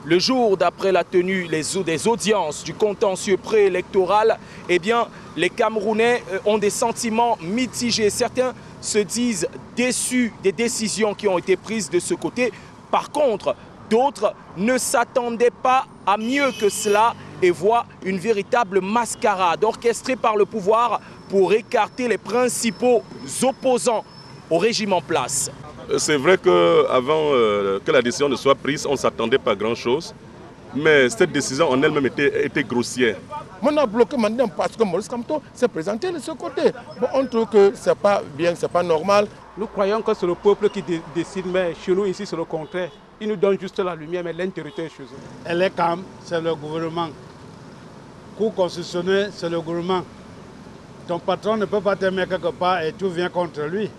Le jour d'après la tenue des audiences du contentieux préélectoral, eh bien, les Camerounais ont des sentiments mitigés. Certains se disent déçus des décisions qui ont été prises de ce côté. Par contre, d'autres ne s'attendaient pas à mieux que cela et voient une véritable mascarade orchestrée par le pouvoir pour écarter les principaux opposants au régime en place. C'est vrai qu'avant que la décision ne soit prise, on ne s'attendait pas à grand-chose. Mais cette décision en elle-même était grossière. On a bloqué maintenant parce que Maurice Kamto s'est présenté de ce côté. Bon, on trouve que ce n'est pas bien, ce n'est pas normal. Nous croyons que c'est le peuple qui décide, mais chez nous ici c'est le contraire. Il nous donne juste la lumière, mais l'intérieur est chez eux. Elle est calme, c'est le gouvernement. Cour constitutionnelle, c'est le gouvernement. Ton patron ne peut pas t'aimer quelque part et tout vient contre lui.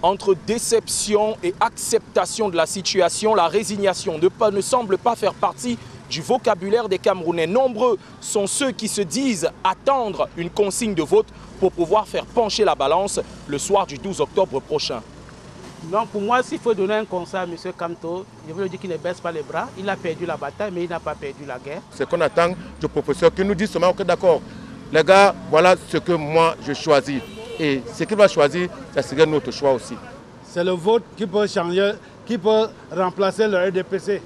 Entre déception et acceptation de la situation, la résignation ne semble pas faire partie du vocabulaire des Camerounais. Nombreux sont ceux qui se disent attendre une consigne de vote pour pouvoir faire pencher la balance le soir du 12 octobre prochain. Donc pour moi, s'il faut donner un conseil à M. Kamto, je veux lui dire qu'il ne baisse pas les bras. Il a perdu la bataille, mais il n'a pas perdu la guerre. Ce qu'on attend du professeur qui nous dit seulement, ok, d'accord, les gars, voilà ce que moi je choisis. Et ce qu'il va choisir, ça serait notre choix aussi. C'est le vote qui peut changer, qui peut remplacer le RDPC.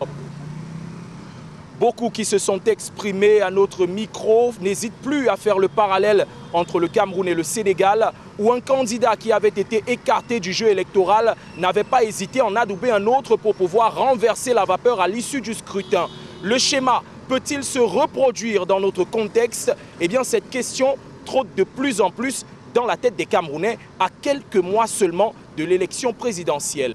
Beaucoup qui se sont exprimés à notre micro n'hésitent plus à faire le parallèle entre le Cameroun et le Sénégal, où un candidat qui avait été écarté du jeu électoral n'avait pas hésité à en adouber un autre pour pouvoir renverser la vapeur à l'issue du scrutin. Le schéma peut-il se reproduire dans notre contexte? Eh bien, cette question trotte de plus en plus dans la tête des Camerounais à quelques mois seulement de l'élection présidentielle.